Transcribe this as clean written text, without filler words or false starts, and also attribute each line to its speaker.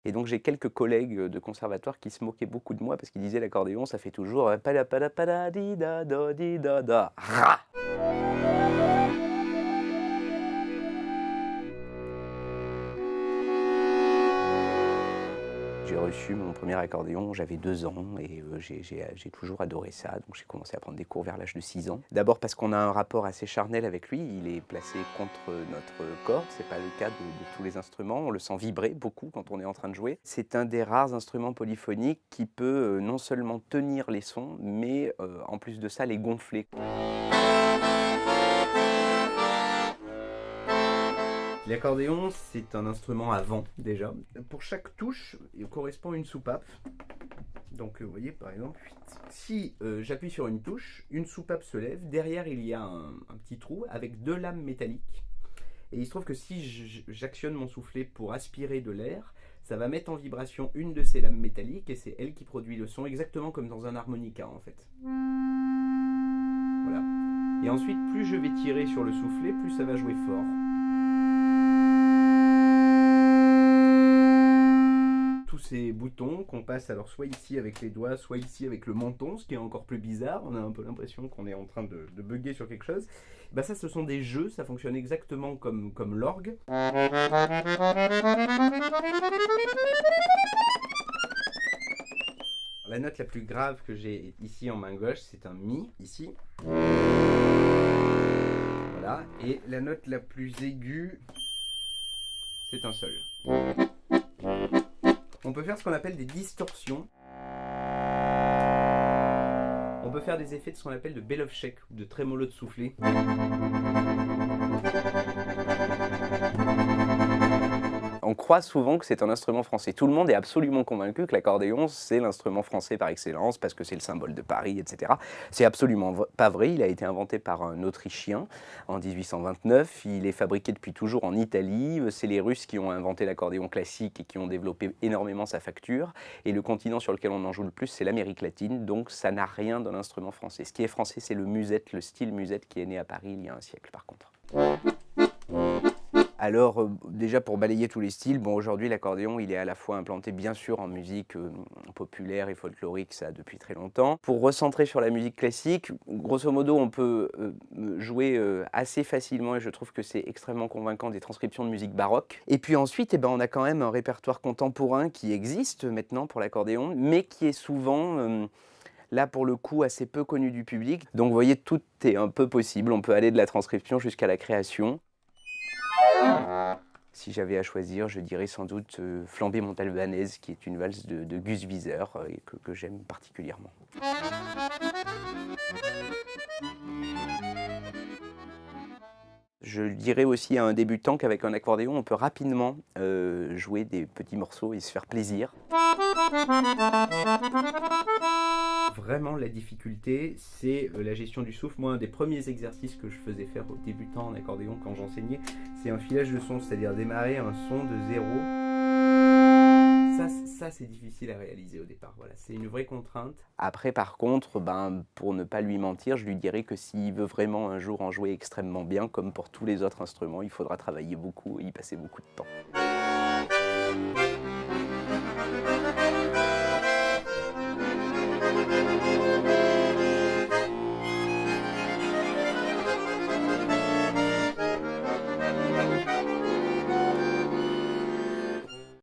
Speaker 1: Et donc j'ai quelques collègues de conservatoire qui se moquaient beaucoup de moi parce qu'ils disaient l'accordéon ça fait toujours pada pada pada di da da di da da ra. J'ai reçu mon premier accordéon, j'avais 2 ans et j'ai toujours adoré ça, donc j'ai commencé à prendre des cours vers l'âge de 6 ans. D'abord parce qu'on a un rapport assez charnel avec lui, il est placé contre notre corde, c'est pas le cas de tous les instruments, on le sent vibrer beaucoup quand on est en train de jouer. C'est un des rares instruments polyphoniques qui peut non seulement tenir les sons, mais en plus de ça les gonfler. L'accordéon, c'est un instrument à vent, déjà. Pour chaque touche, il correspond une soupape. Donc, vous voyez, par exemple, si j'appuie sur une touche, une soupape se lève. Derrière, il y a un petit trou avec 2 lames métalliques. Et il se trouve que si j'actionne mon soufflet pour aspirer de l'air, ça va mettre en vibration une de ces lames métalliques et c'est elle qui produit le son, exactement comme dans un harmonica, en fait. Voilà. Et ensuite, plus je vais tirer sur le soufflet, plus ça va jouer fort. Ces boutons qu'on passe alors soit ici avec les doigts, soit ici avec le menton, ce qui est encore plus bizarre, on a un peu l'impression qu'on est en train de bugger sur quelque chose. Ben ça, ce sont des jeux, ça fonctionne exactement comme l'orgue. La note la plus grave que j'ai ici en main gauche, c'est un Mi, ici. Voilà, et la note la plus aiguë, c'est un Sol. On peut faire ce qu'on appelle des distorsions. On peut faire des effets de ce qu'on appelle de Belovchek ou de trémolo de soufflet. On croit souvent que c'est un instrument français. Tout le monde est absolument convaincu que l'accordéon, c'est l'instrument français par excellence, parce que c'est le symbole de Paris, etc. C'est absolument pas vrai. Il a été inventé par un Autrichien en 1829. Il est fabriqué depuis toujours en Italie. C'est les Russes qui ont inventé l'accordéon classique et qui ont développé énormément sa facture. Et le continent sur lequel on en joue le plus, c'est l'Amérique latine. Donc ça n'a rien d'un instrument français. Ce qui est français, c'est le musette, le style musette qui est né à Paris il y a un siècle, par contre. Alors, déjà pour balayer tous les styles, bon, aujourd'hui l'accordéon il est à la fois implanté bien sûr en musique populaire et folklorique, ça depuis très longtemps. Pour recentrer sur la musique classique, grosso modo on peut jouer assez facilement, et je trouve que c'est extrêmement convaincant, des transcriptions de musique baroque. Et puis ensuite, eh ben, on a quand même un répertoire contemporain qui existe maintenant pour l'accordéon, mais qui est souvent là, pour le coup, assez peu connu du public. Donc vous voyez, tout est un peu possible, on peut aller de la transcription jusqu'à la création. Si j'avais à choisir, je dirais sans doute Flambée montalbanaise, qui est une valse de Gus Wieser et que j'aime particulièrement. Je dirais aussi à un débutant qu'avec un accordéon, on peut rapidement jouer des petits morceaux et se faire plaisir. Vraiment, la difficulté, c'est la gestion du souffle. Moi, un des premiers exercices que je faisais faire aux débutants en accordéon quand j'enseignais, c'est un filage de son, c'est-à-dire démarrer un son de 0. Ça c'est difficile à réaliser au départ, voilà, c'est une vraie contrainte. Après, par contre, pour ne pas lui mentir, je lui dirais que s'il veut vraiment un jour en jouer extrêmement bien, comme pour tous les autres instruments, il faudra travailler beaucoup et y passer beaucoup de temps.